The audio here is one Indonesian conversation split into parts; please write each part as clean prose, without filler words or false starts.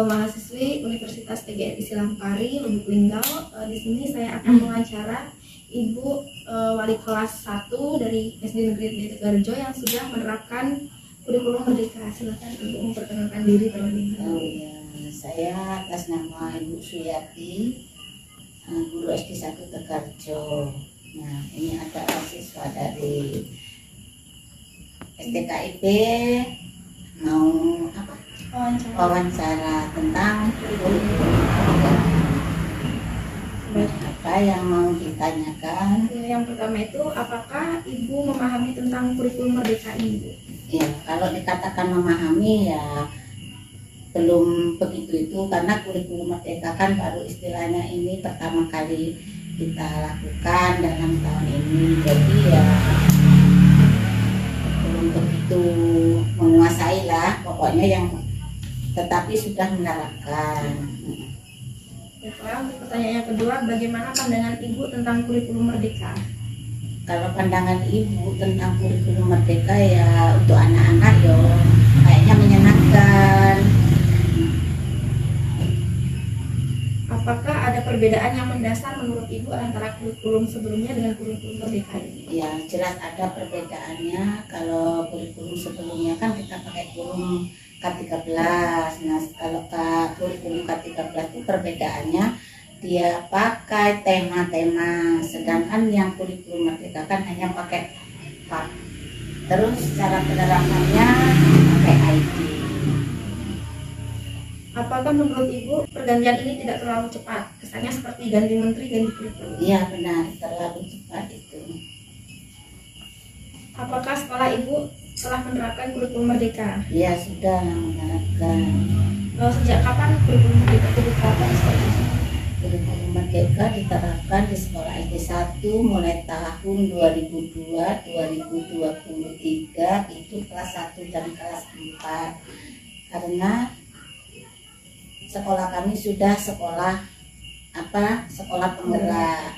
mahasiswi Universitas PGRI Silampari, Lubuk Linggau. Di sini saya akan mewawancara Ibu wali kelas 1 dari SD Negeri Tegarjo yang sudah menerapkan kurikulum Merdeka. Silakan Ibu memperkenalkan diri terlebih dahulu. Oh ya, saya atas nama Ibu Suyati, guru SD 1 Tegarjo. Nah, ini ada siswa dari STKIP mau apa? Wawancara tentang kurikulum. Apa yang mau ditanyakan? Yang pertama itu, apakah Ibu memahami tentang kurikulum Merdeka ini? Ya, kalau dikatakan memahami ya belum begitu itu, karena kurikulum Merdeka kan baru istilahnya ini pertama kali kita lakukan dalam tahun ini, jadi ya belum begitu menguasai lah pokoknya, yang tetapi sudah menerapkan. Baiklah, untuk pertanyaan yang kedua, bagaimana pandangan Ibu tentang kurikulum Merdeka? Kalau pandangan Ibu tentang kurikulum Merdeka ya untuk anak-anak yo kayaknya menyenangkan. Apakah ada perbedaan yang mendasar menurut Ibu antara kurikulum sebelumnya dengan kurikulum Merdeka ini? Ya jelas ada perbedaannya. Kalau kurikulum sebelumnya kan kita pakai kurikulum K13. Nah kalau kurikulum K13 itu perbedaannya dia pakai tema-tema, sedangkan yang kurikulum Merdeka kan hanya pakai PAP. Terus cara penerapannya pakai ID. Apakah menurut Ibu pergantian ini tidak terlalu cepat? Kesannya seperti ganti menteri, ganti kurikulum. Iya benar, terlalu cepat itu. Apakah sekolah Ibu telah menerapkan kurikulum Merdeka? Iya sudah menerapkan. Sejak kapan kurikulum Merdeka itu diterapkan seperti ini? Kurikulum Merdeka diterapkan di sekolah SD 1 mulai tahun 2002-2023, itu kelas 1 dan kelas 4. Karena sekolah kami sudah sekolah penggerak.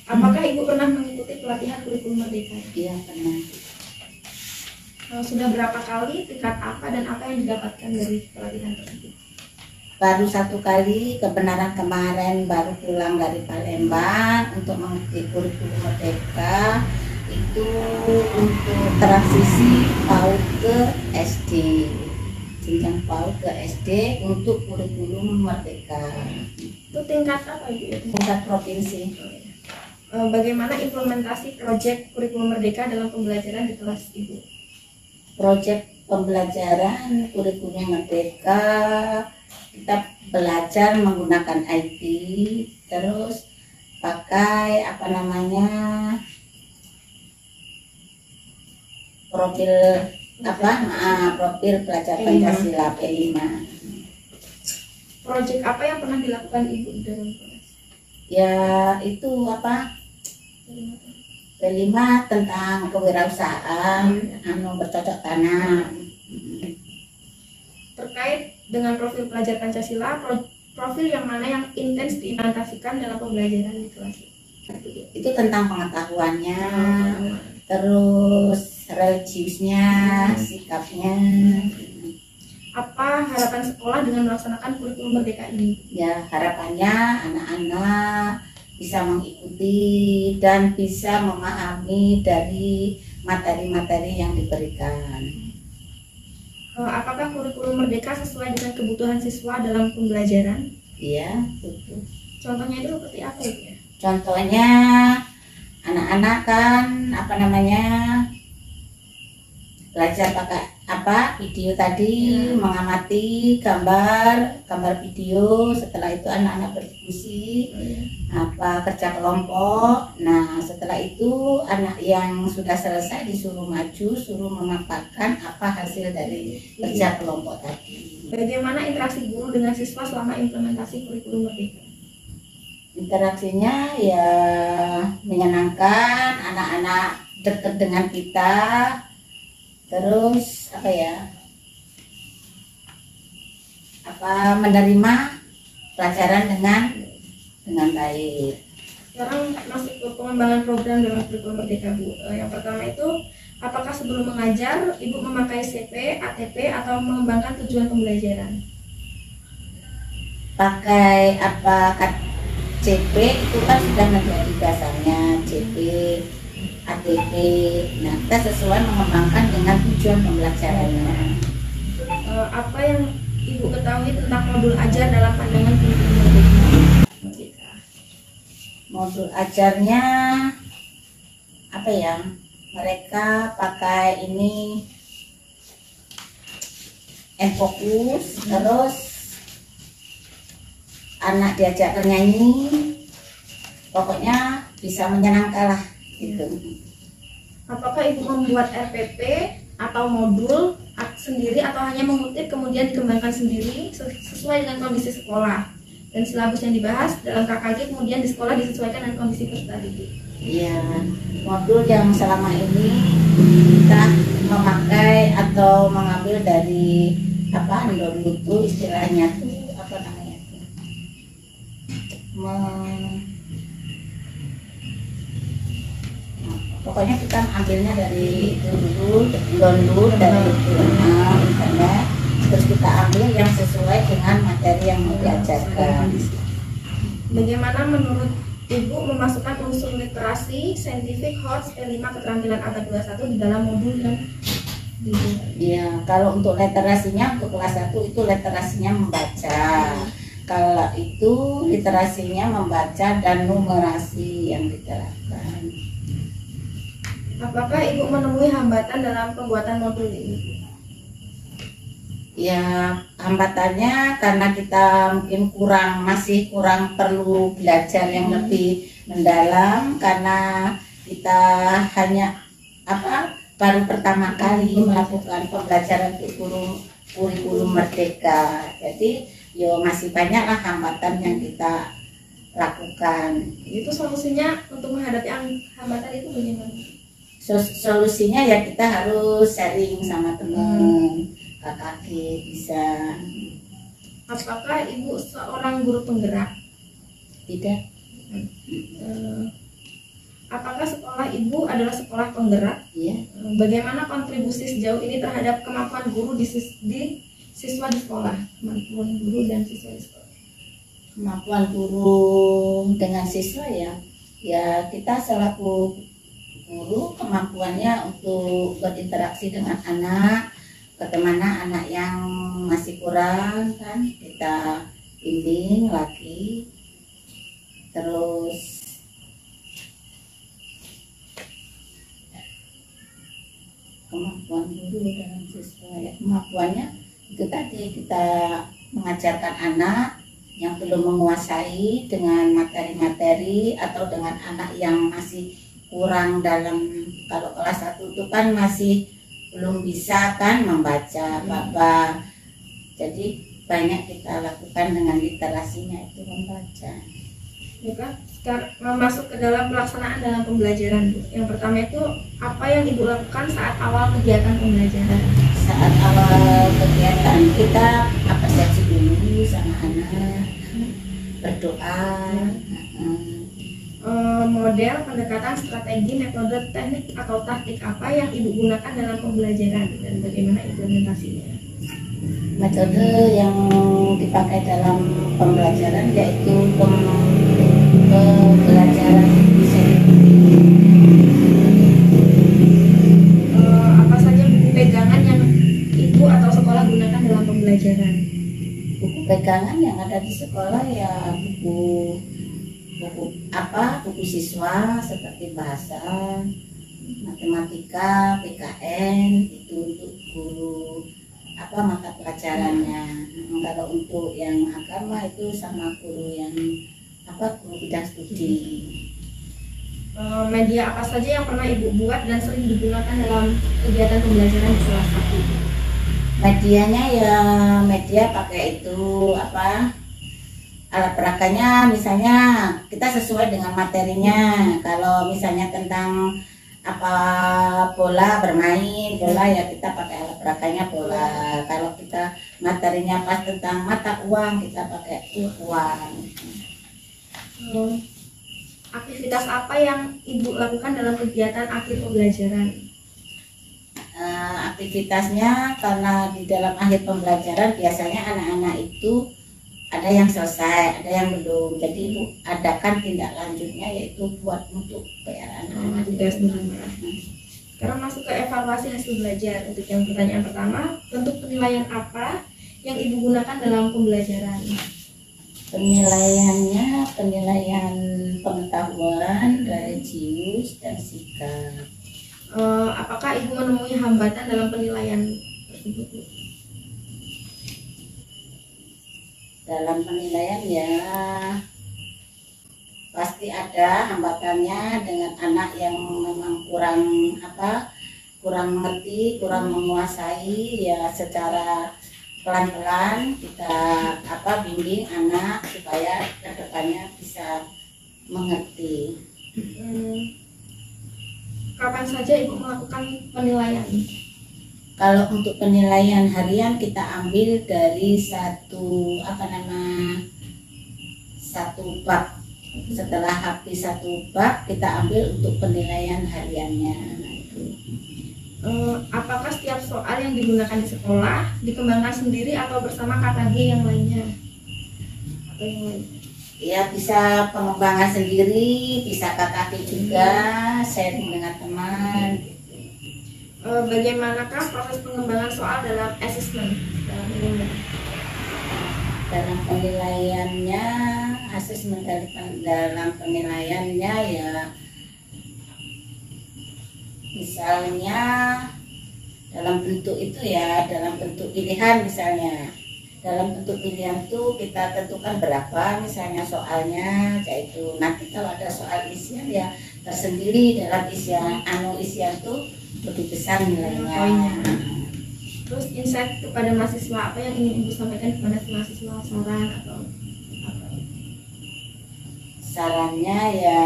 Apakah Ibu pernah mengikuti pelatihan kurikulum Merdeka? Iya pernah. Sudah berapa kali, tingkat apa, dan apa yang didapatkan dari pelatihan tersebut? Baru 1 kali, kebenaran kemarin baru pulang dari Palembang untuk mengikuti kurikulum Merdeka. Itu untuk transisi PAUD ke SD, jenjang PAUD ke SD untuk kurikulum Merdeka. Itu tingkat apa Ibu? Tingkat provinsi. Bagaimana implementasi proyek kurikulum Merdeka dalam pembelajaran di kelas Ibu? Proyek pembelajaran kurikulum Merdeka, kita belajar menggunakan IT, terus pakai profil profil pelajar Pancasila P5. Proyek apa yang pernah dilakukan Ibu di dalam kelas? Ya itu P5 tentang kewirausahaan, bercocok tanam. Terkait dengan profil pelajar Pancasila, profil yang mana yang intens diimplementasikan dalam pembelajaran di kelas? Itu tentang pengetahuannya, terus religiusnya, sikapnya. Apa harapan sekolah dengan melaksanakan kurikulum Merdeka ini? Ya harapannya anak-anak bisa mengikuti dan bisa memahami dari materi-materi yang diberikan. Apakah kurikulum Merdeka sesuai dengan kebutuhan siswa dalam pembelajaran? Iya, betul. Contohnya itu seperti apa ya? Contohnya anak-anak kan belajar pakai video tadi, mengamati gambar video. Setelah itu anak-anak berdiskusi, kerja kelompok. Nah setelah itu anak yang sudah selesai disuruh maju, suruh memaparkan apa hasil dari kerja kelompok tadi. Bagaimana interaksi guru dengan siswa selama implementasi kurikulum Merdeka? Interaksinya ya menyenangkan, anak-anak dekat dengan kita, terus menerima pelajaran dengan baik. Sekarang masuk ke pengembangan program dalam kurikulum Merdeka Bu. Yang pertama itu, apakah sebelum mengajar Ibu memakai CP, ATP, atau mengembangkan tujuan pembelajaran? pakai apa CP itu kan sudah menjadi dasarnya CP, ATP. Nah, kita sesuai mengembangkan dengan tujuan pembelajarannya. Apa yang Ibu ketahui tentang modul ajar dalam pandangan kurikulum Merdeka? Modul ajarnya apa ya? Mereka pakai ini fokus, terus anak diajak nyanyi, pokoknya bisa menyenangkan lah gitu. Apakah Ibu membuat RPP atau modul sendiri atau hanya mengutip kemudian dikembangkan sendiri sesuai dengan kondisi sekolah, dan silabus yang dibahas dalam KKG kemudian di sekolah disesuaikan dengan kondisi peserta didik? Iya, modul yang selama ini kita memakai atau mengambil dari apa itu istilahnya tuh apa namanya tuh pokoknya kita ambilnya dari itu dulu, download dari internet, terus kita ambil yang sesuai dengan materi yang mau diajarkan. Bagaimana menurut Ibu memasukkan unsur literasi, scientific, HOTS, P5, keterampilan abad 21 di dalam modul yang Iya, kalau untuk literasinya untuk kelas 1 itu literasinya membaca. Kalau itu literasinya membaca dan numerasi yang diterapkan. Apakah Ibu menemui hambatan dalam pembuatan modul ini? Ya, hambatannya karena kita mungkin masih kurang perlu belajar yang lebih mendalam, karena kita hanya baru pertama kali melakukan pembelajaran kurikulum Merdeka. Jadi masih banyaklah hambatan yang kita lakukan. Itu solusinya untuk menghadapi hambatan itu bagaimana? Solusinya ya kita harus sharing sama teman, KKG bisa. Apakah Ibu seorang guru penggerak? Tidak. Apakah sekolah Ibu adalah sekolah penggerak? Iya. Bagaimana kontribusi sejauh ini terhadap kemampuan guru di siswa di sekolah? Kemampuan guru dan siswa di sekolah. Kemampuan guru dengan siswa ya kita selaku guru kemampuannya untuk berinteraksi dengan anak, bagaimana anak yang masih kurang kan kita bimbing lagi, terus kemampuan guru dalam siswa ya kemampuannya itu tadi kita mengajarkan anak yang belum menguasai dengan materi-materi atau dengan anak yang masih kurang dalam, kalau kelas 1 itu kan masih belum bisa kan membaca apa-apa, jadi banyak kita lakukan dengan literasinya itu membaca. Ya kan? Sekarang masuk ke dalam pelaksanaan dalam pembelajaran. Yang pertama itu apa yang Ibu lakukan saat awal kegiatan pembelajaran? Saat awal kegiatan kita apresiasi dulu sama anak, berdoa. Model, pendekatan, strategi, metode, teknik atau taktik apa yang Ibu gunakan dalam pembelajaran dan bagaimana implementasinya? Metode yang dipakai dalam pembelajaran yaitu pembelajaran apa saja buku pegangan yang Ibu atau sekolah gunakan dalam pembelajaran? Buku pegangan yang ada di sekolah ya buku siswa seperti bahasa, matematika, PKN itu untuk guru mata pelajarannya. Kalau untuk yang agama itu sama guru yang guru bidang studi. Media apa saja yang pernah Ibu buat dan sering digunakan dalam kegiatan pembelajaran di kelas 1? Medianya ya media pakai itu alat perakanya, misalnya kita sesuai dengan materinya. Kalau misalnya tentang bola, bermain bola ya kita pakai alat perakanya bola. Kalau kita materinya pas tentang mata uang kita pakai uang. Aktivitas apa yang Ibu lakukan dalam kegiatan akhir pembelajaran? Aktivitasnya karena di dalam akhir pembelajaran biasanya anak-anak itu ada yang selesai, ada yang belum. Jadi Ibu adakan tindak lanjutnya yaitu buat untuk PR anak-anak. Sekarang masuk ke evaluasi hasil belajar. Untuk yang pertanyaan pertama, bentuk penilaian apa yang Ibu gunakan dalam pembelajaran? Penilaiannya penilaian pengetahuan, religius, dan sikap. Apakah Ibu menemui hambatan dalam penilaian tersebut, Bu? Dalam penilaian ya pasti ada hambatannya dengan anak yang memang kurang mengerti, kurang menguasai, ya secara pelan-pelan kita bimbing anak supaya kedepannya bisa mengerti. Kapan saja Ibu melakukan penilaian? Kalau untuk penilaian harian kita ambil dari satu bab. Setelah habis satu bab kita ambil untuk penilaian hariannya. Nah, itu. Apakah setiap soal yang digunakan di sekolah dikembangkan sendiri atau bersama KKG yang lainnya? Atau yang lain? Ya bisa pengembangan sendiri, bisa KKG juga, sharing dengan teman. Bagaimanakah proses pengembangan soal dalam assessment? Dalam penilaiannya, asesmen dalam penilaiannya ya misalnya dalam bentuk itu ya, dalam bentuk pilihan misalnya. Dalam bentuk pilihan itu kita tentukan berapa misalnya soalnya, yaitu nanti kalau ada soal isian ya tersendiri dalam isian itu lebih besar nilainya. Terus insight kepada mahasiswa, apa yang ingin Ibu sampaikan kepada mahasiswa, saran atau apa? Sarannya ya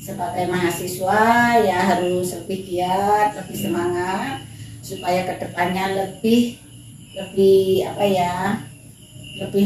sebagai mahasiswa ya harus lebih giat, lebih semangat supaya kedepannya lebih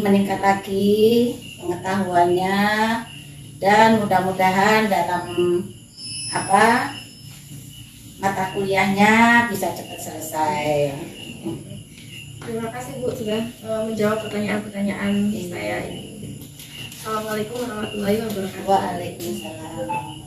meningkat lagi pengetahuannya, dan mudah-mudahan dalam mata kuliahnya bisa cepat selesai. Terima kasih Bu sudah menjawab pertanyaan-pertanyaan saya ini. Assalamualaikum warahmatullahi wabarakatuh. Waalaikumsalam.